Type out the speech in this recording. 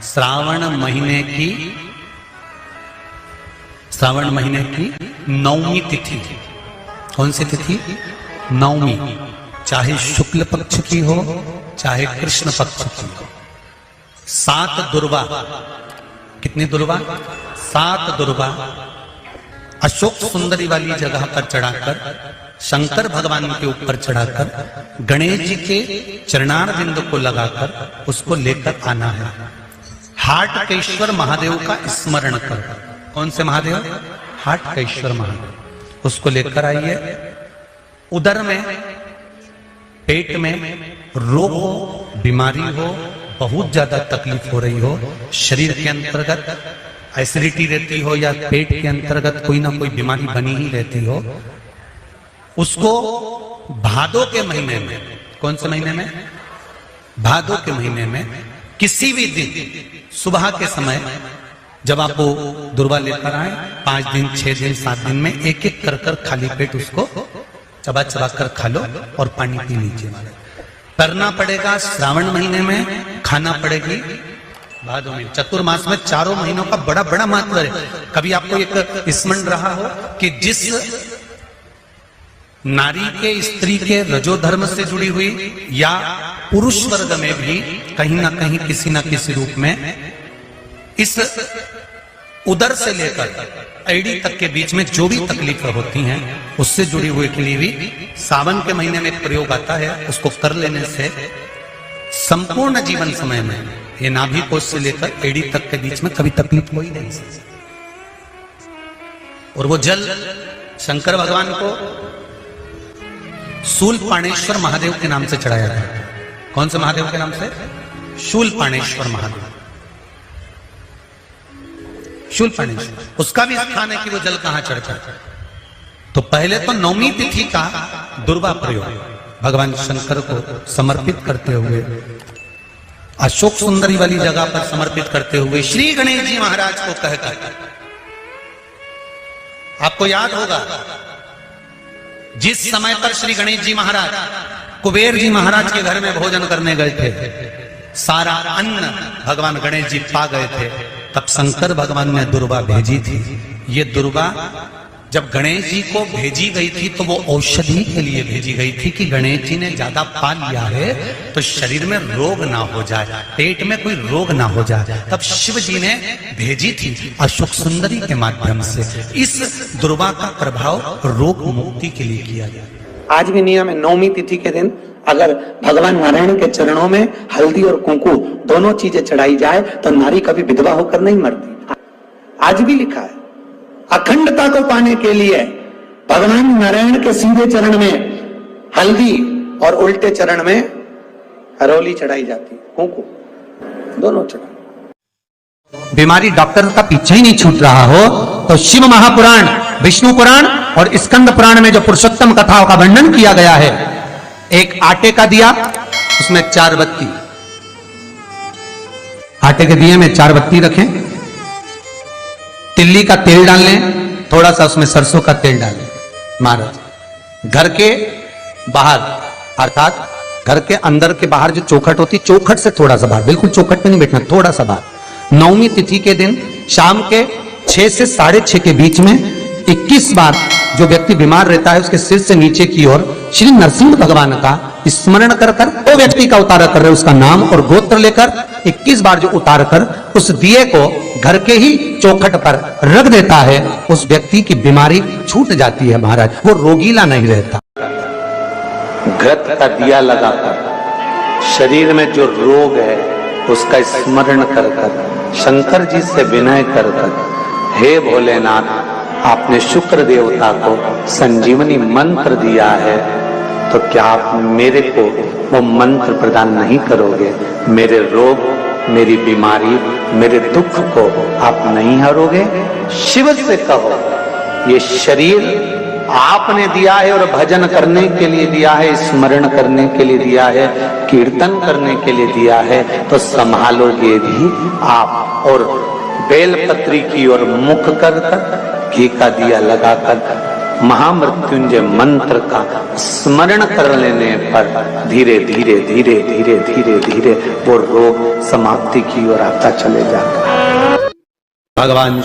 श्रावण महीने की नवमी तिथि। कौन सी तिथि? नवमी। चाहे शुक्ल पक्ष की हो चाहे कृष्ण पक्ष की हो। 7 दुर्वा। कितनी दुर्वा? 7 दुर्वा अशोक सुंदरी वाली जगह पर चढ़ाकर, शंकर भगवान के ऊपर चढ़ाकर, गणेश जी के चरणारविंद को लगाकर उसको लेकर आना है। हाटकेश्वर महादेव का स्मरण कर। कौन से महादेव? हाटकेश्वर महादेव। उसको लेकर आइए। उदर में, पेट में रोग हो, बीमारी हो, बहुत ज्यादा तकलीफ हो रही हो, शरीर के अंतर्गत एसिडिटी रहती हो या पेट के अंतर्गत कोई ना कोई बीमारी बनी ही रहती हो, उसको भादों के महीने में, कौन से महीने में? भादों के महीने में किसी भी दिन सुबह के समय जब आप वो दुर्वा लेकर आए, 5 दिन, 6 दिन, 7 दिन में एक एक कर खाली पेट उसको चबा चबा कर खा लो और पानी पी लीजिए। करना पड़ेगा श्रावण महीने में, खाना पड़ेगी भादों में। चतुर्मास में चारों महीनों का बड़ा बड़ा महत्व है। कभी आपको एक स्मरण रहा हो कि जिस नारी के, स्त्री के रजोधर्म से जुड़ी हुई या पुरुष वर्ग में भी कहीं ना कहीं किसी ना किसी रूप में इस उदर से लेकर एड़ी तक के बीच में जो भी तकलीफ होती हैं उससे जुड़ी हुई के लिए भी सावन के महीने में एक प्रयोग आता है। उसको कर लेने से संपूर्ण जीवन समय में ये नाभि कोश से लेकर एड़ी तक के बीच में कभी तकलीफ हो ही नहीं सकती। और वो जल शंकर भगवान को शूलपाणेश्वर महादेव के नाम से चढ़ाया जाता है। कौन से महादेव के नाम से? शूलपाणेश्वर महादेव। शूलपाणेश्वर, उसका भी स्थान है कि वो जल कहां चढ़ता है। तो पहले तो नवमी तिथि का दुर्वा प्रयोग भगवान शंकर को समर्पित करते हुए, अशोक सुंदरी वाली जगह पर समर्पित करते हुए श्री गणेश जी महाराज को कहकर, आपको याद होगा जिस समय पर श्री गणेश जी महाराज कुबेर जी महाराज के घर में भोजन करने गए थे, सारा अन्न भगवान गणेश जी पा गए थे, तब शंकर भगवान ने दुर्वा भेजी थी। ये दुर्वा जब गणेश जी को भेजी गई थी तो वो औषधि के लिए भेजी गई थी कि गणेश जी ने ज्यादा पा लिया है तो शरीर में रोग ना हो जाए, पेट में कोई रोग ना हो जाए। तब शिव जी ने भेजी थी अशोक सुंदरी के माध्यम से। इस दुर्वा का प्रभाव रोग मुक्ति के लिए किया गया। आज भी नियम है, नवमी तिथि के दिन अगर भगवान नारायण के चरणों में हल्दी और कुंकू दोनों चीजें चढ़ाई जाए तो नारी कभी विधवा होकर नहीं मरती। आज भी लिखा है, अखंडता को पाने के लिए भगवान नारायण के सीधे चरण में हल्दी और उल्टे चरण में हरोली चढ़ाई जाती, कुंकू दोनों चढ़ाई। बीमारी डॉक्टर का पीछे ही नहीं छूट रहा हो तो शिव महापुराण, विष्णु पुराण और स्कंद पुराण में जो पुरुषोत्तम कथाओं का वर्णन किया गया है, एक आटे का दिया, उसमें 4 बत्ती, आटे के दिए में 4 बत्ती रखें, तिल्ली का तेल डाल लें, थोड़ा सा उसमें सरसों का तेल डाल लें। महाराज घर के बाहर, अर्थात घर के अंदर के बाहर जो चौखट होती, चौखट से थोड़ा सा बाहर, बिल्कुल चौखट पे नहीं बैठना, थोड़ा सा बाहर, नवमी तिथि के दिन शाम के 6 से 6:30 के बीच में 21 बार जो व्यक्ति बीमार रहता है उसके सिर से नीचे की ओर श्री नरसिंह भगवान का स्मरण कर कर, वो व्यक्ति का उतारा कर रहे उसका नाम और गोत्र लेकर 21 बार जो उतार कर उस दिए को घर के ही चौखट पर रख देता है, उस व्यक्ति की बीमारी छूट जाती है महाराज, वो रोगीला नहीं रहता। घृत का दिया लगाकर शरीर में जो रोग है उसका स्मरण कर कर, शंकर जी से विनय कर कर, हे भोलेनाथ आपने शुक्र देवता को संजीवनी मंत्र दिया है तो क्या आप मेरे को वो मंत्र प्रदान नहीं करोगे? मेरे रोग, मेरी बीमारी, मेरे दुख को आप नहीं हरोगे? शिव से कहो ये शरीर आपने दिया है और भजन करने के लिए दिया है, स्मरण करने के लिए दिया है, कीर्तन करने के लिए दिया है, तो संभालोगे भी आप। और बेलपत्री की ओर मुख कर कर, घी का दिया लगाकर महामृत्युंजय मंत्र का स्मरण कर लेने पर धीरे धीरे धीरे धीरे धीरे धीरे वो रोग समाप्ति की ओर आता चले जाता है। भगवान